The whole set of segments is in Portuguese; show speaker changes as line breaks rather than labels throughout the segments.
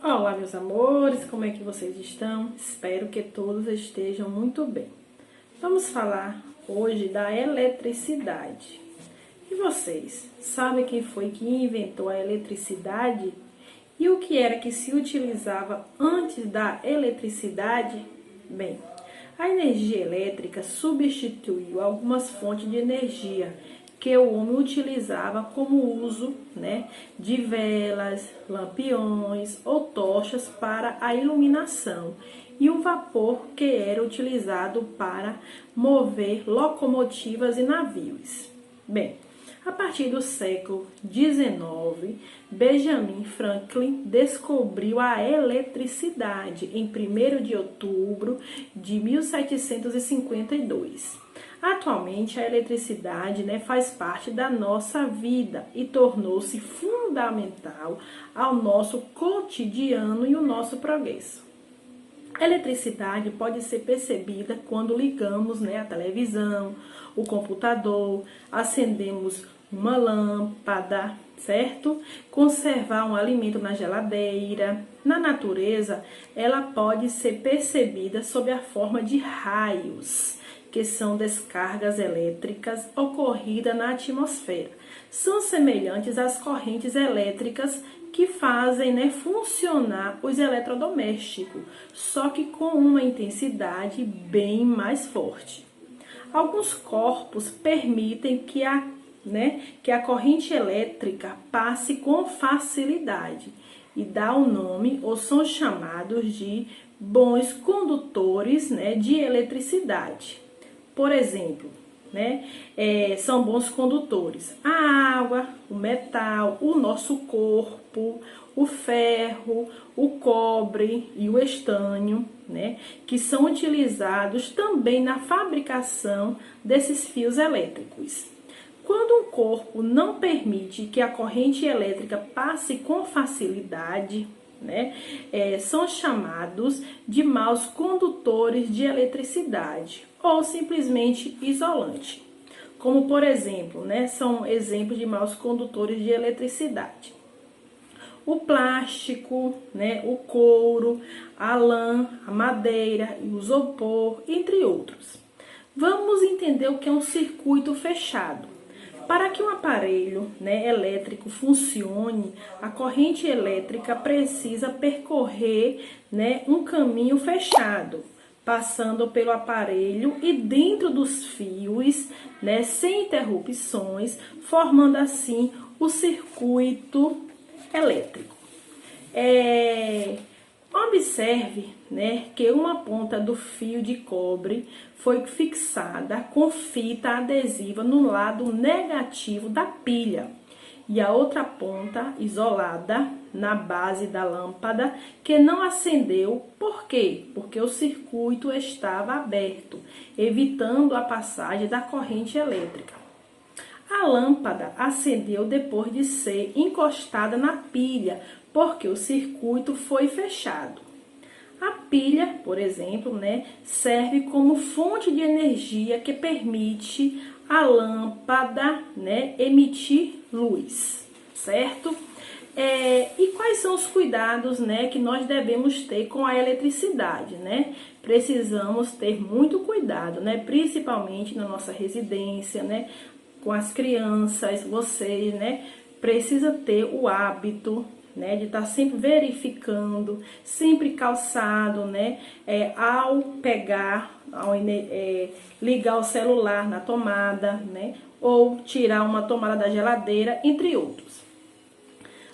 Olá, meus amores, como é que vocês estão? Espero que todos estejam muito bem. Vamos falar hoje da eletricidade. E vocês, sabem quem foi que inventou a eletricidade? E o que era que se utilizava antes da eletricidade? Bem, a energia elétrica substituiu algumas fontes de energia que o homem utilizava como uso, de velas, lampiões ou tochas para a iluminação, e o vapor que era utilizado para mover locomotivas e navios. Bem, a partir do século XIX, Benjamin Franklin descobriu a eletricidade em 1º de outubro de 1752. Atualmente, a eletricidade faz parte da nossa vida e tornou-se fundamental ao nosso cotidiano e o nosso progresso. A eletricidade pode ser percebida quando ligamos a televisão, o computador, acendemos uma lâmpada, certo? Conservar um alimento na geladeira. Na natureza, ela pode ser percebida sob a forma de raios, que são descargas elétricas ocorridas na atmosfera. São semelhantes às correntes elétricas que fazem funcionar os eletrodomésticos, só que com uma intensidade bem mais forte. Alguns corpos permitem que a corrente elétrica passe com facilidade e dá o nome, ou são chamados de bons condutores de eletricidade. Por exemplo, são bons condutores a água, o metal, o nosso corpo, o ferro, o cobre e o estânio, que são utilizados também na fabricação desses fios elétricos. Quando um corpo não permite que a corrente elétrica passe com facilidade, são chamados de maus condutores de eletricidade ou simplesmente isolante. Como, por exemplo, são exemplos de maus condutores de eletricidade: o plástico, o couro, a lã, a madeira e o isopor, entre outros. Vamos entender o que é um circuito fechado. Para que um aparelho elétrico funcione, a corrente elétrica precisa percorrer um caminho fechado, passando pelo aparelho e dentro dos fios, sem interrupções, formando assim o circuito elétrico. Observe que uma ponta do fio de cobre foi fixada com fita adesiva no lado negativo da pilha e a outra ponta isolada na base da lâmpada, que não acendeu. Por quê? Porque o circuito estava aberto, evitando a passagem da corrente elétrica. A lâmpada acendeu depois de ser encostada na pilha, porque o circuito foi fechado. A pilha, por exemplo, serve como fonte de energia que permite a lâmpada emitir luz, certo? E quais são os cuidados que nós devemos ter com a eletricidade, Precisamos ter muito cuidado, principalmente na nossa residência, com as crianças. Vocês, precisa ter o hábito de estar sempre verificando, sempre calçado, ao pegar, ligar o celular na tomada, ou tirar uma tomada da geladeira, entre outros.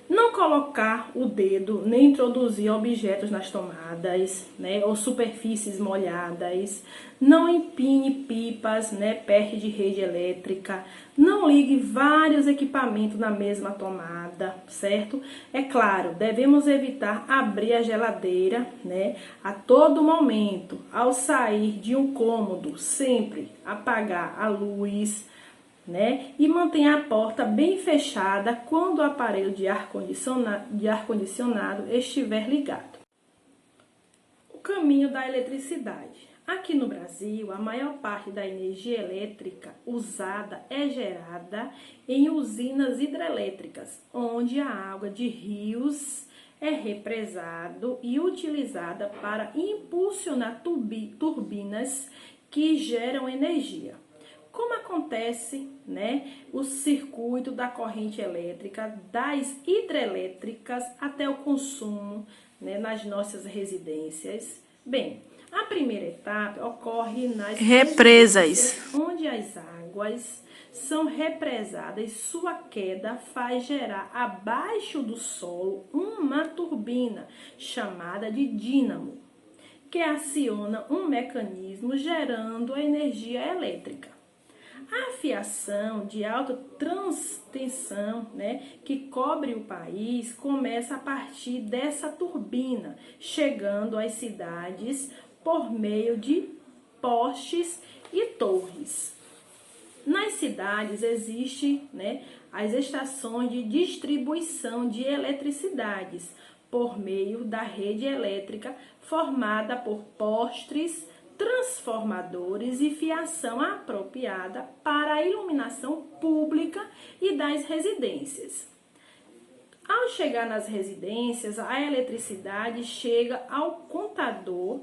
Não colocar o dedo nem introduzir objetos nas tomadas, ou superfícies molhadas. Não empine pipas, perto de rede elétrica. Não ligue vários equipamentos na mesma tomada, certo? É claro, devemos evitar abrir a geladeira, a todo momento. Ao sair de um cômodo, sempre apagar a luz, e mantenha a porta bem fechada quando o aparelho de ar-condicionado estiver ligado. O caminho da eletricidade. Aqui no Brasil, a maior parte da energia elétrica usada é gerada em usinas hidrelétricas, onde a água de rios é represado e utilizada para impulsionar turbinas que geram energia. Como acontece, né, o circuito da corrente elétrica, das hidrelétricas até o consumo, né, nas nossas residências? Bem, a primeira etapa ocorre nas represas, onde as águas são represadas, sua queda faz gerar abaixo do solo uma turbina chamada de dínamo, que aciona um mecanismo gerando a energia elétrica. A fiação de alta tensão, né, que cobre o país, começa a partir dessa turbina, chegando às cidades por meio de postes e torres. Nas cidades existem, né, as estações de distribuição de eletricidades por meio da rede elétrica formada por postes, transformadores e fiação apropriada para a iluminação pública e das residências. Ao chegar nas residências, a eletricidade chega ao contador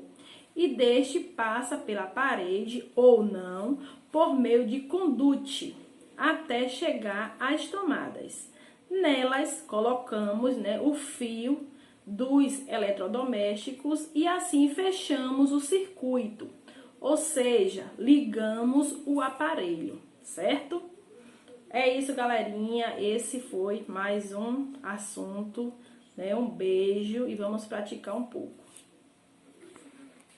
e deste passa pela parede ou não, por meio de conduite, até chegar às tomadas. Nelas colocamos, né, o fio dos eletrodomésticos e assim fechamos o circuito, ou seja, ligamos o aparelho, certo? É isso, galerinha, esse foi mais um assunto, né? Um beijo e vamos praticar um pouco.